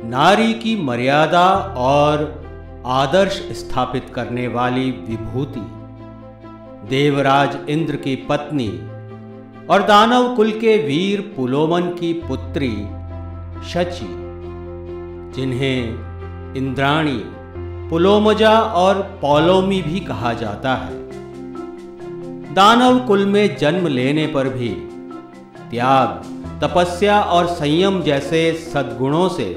नारी की मर्यादा और आदर्श स्थापित करने वाली विभूति, देवराज इंद्र की पत्नी और दानव कुल के वीर पुलोमन की पुत्री शची, जिन्हें इंद्राणी, पुलोमजा और पौलोमी भी कहा जाता है, दानव कुल में जन्म लेने पर भी त्याग, तपस्या और संयम जैसे सद्गुणों से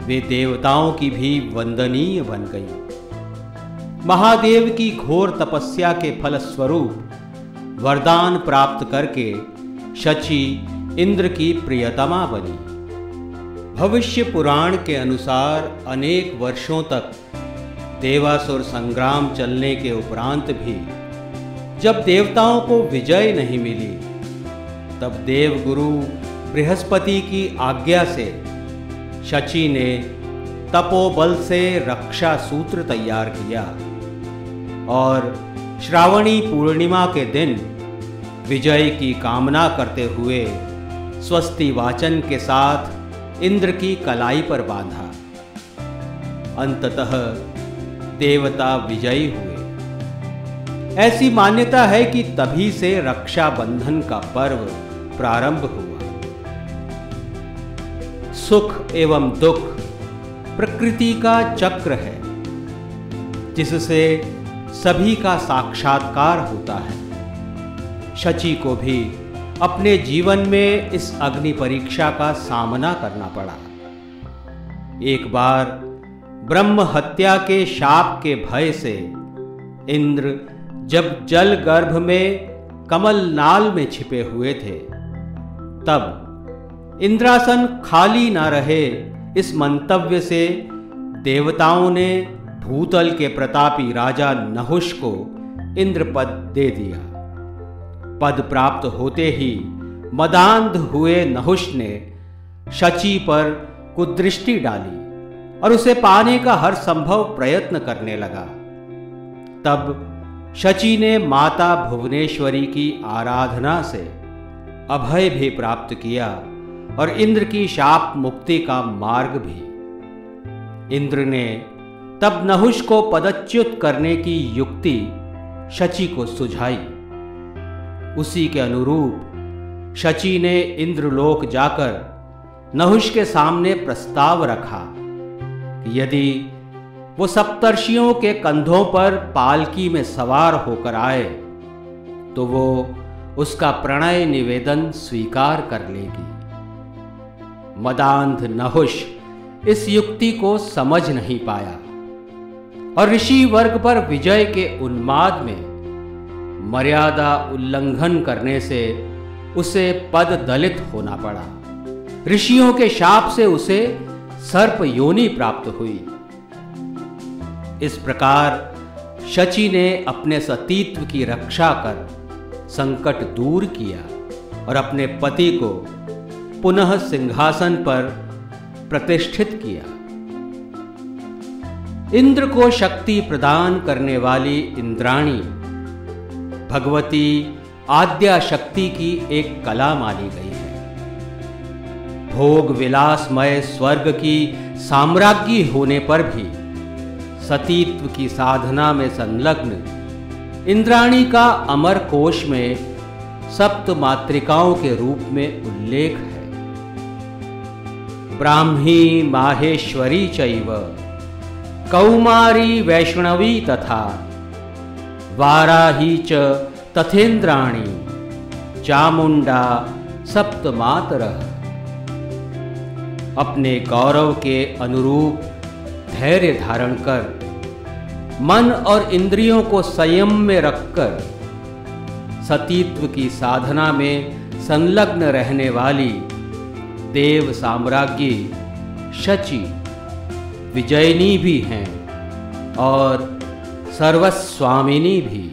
वे देवताओं की भी वंदनीय बन गईं। महादेव की घोर तपस्या के फलस्वरूप वरदान प्राप्त करके शची इंद्र की प्रियतमा बनी। भविष्य पुराण के अनुसार अनेक वर्षों तक देवासुर संग्राम चलने के उपरांत भी जब देवताओं को विजय नहीं मिली, तब देवगुरु बृहस्पति की आज्ञा से शची ने तपोबल से रक्षा सूत्र तैयार किया और श्रावणी पूर्णिमा के दिन विजय की कामना करते हुए स्वस्ति वाचन के साथ इंद्र की कलाई पर बांधा। अंततः देवता विजयी हुए। ऐसी मान्यता है कि तभी से रक्षाबंधन का पर्व प्रारंभ हुआ। सुख एवं दुख प्रकृति का चक्र है, जिससे सभी का साक्षात्कार होता है। शची को भी अपने जीवन में इस अग्नि परीक्षा का सामना करना पड़ा। एक बार ब्रह्म हत्या के शाप के भय से इंद्र जब जल गर्भ में कमल नाल में छिपे हुए थे, तब इंद्रासन खाली ना रहे, इस मंतव्य से देवताओं ने भूतल के प्रतापी राजा नहुष को इंद्रपद दे दिया। पद प्राप्त होते ही मदांध हुए नहुष ने शची पर कुदृष्टि डाली और उसे पाने का हर संभव प्रयत्न करने लगा। तब शची ने माता भुवनेश्वरी की आराधना से अभय भी प्राप्त किया और इंद्र की शाप मुक्ति का मार्ग भी। इंद्र ने तब नहुष को पदच्युत करने की युक्ति शची को सुझाई। उसी के अनुरूप शची ने इंद्रलोक जाकर नहुष के सामने प्रस्ताव रखा कि यदि वो सप्तर्षियों के कंधों पर पालकी में सवार होकर आए तो वो उसका प्रणय निवेदन स्वीकार कर लेगी। मदांध नहुष इस युक्ति को समझ नहीं पाया और ऋषि वर्ग पर विजय के उन्माद में मर्यादा उल्लंघन करने से उसे पद दलित होना पड़ा। ऋषियों के शाप से उसे सर्प योनि प्राप्त हुई। इस प्रकार शची ने अपने सतीत्व की रक्षा कर संकट दूर किया और अपने पति को पुनः सिंहासन पर प्रतिष्ठित किया। इंद्र को शक्ति प्रदान करने वाली इंद्राणी भगवती आद्या शक्ति की एक कला मानी गई है। भोग विलासमय स्वर्ग की साम्राज्ञी होने पर भी सतीत्व की साधना में संलग्न इंद्राणी का अमर कोश में सप्त मातृकाओं के रूप में उल्लेख है। ब्राह्मी माहेश्वरी चैव कौमारी वैष्णवी तथा वाराही च तथेन्द्राणी चामुंडा सप्तमातरः। अपने गौरव के अनुरूप धैर्य धारण कर मन और इंद्रियों को संयम में रखकर सतीत्व की साधना में संलग्न रहने वाली देव साम्राज्ञी शची विजयिनी भी हैं और सर्वस्वामिनी भी।